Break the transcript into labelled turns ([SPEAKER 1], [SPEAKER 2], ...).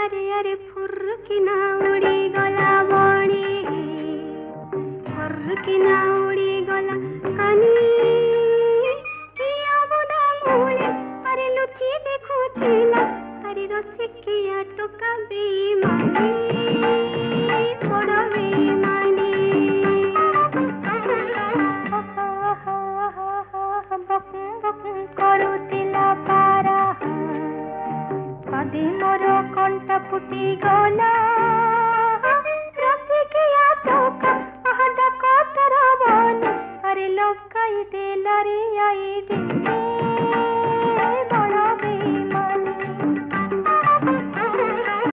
[SPEAKER 1] अरे अरे फुर्किना उड़ी गला बणी फुर्किना उड़ी गला कानी किया बुदा मूले अरे लुची देखुथिला अरे रसिकिया टोका बेईमानी बड़ बेईमानी करुतिला पारा कदी मोर कंठ फुटी गला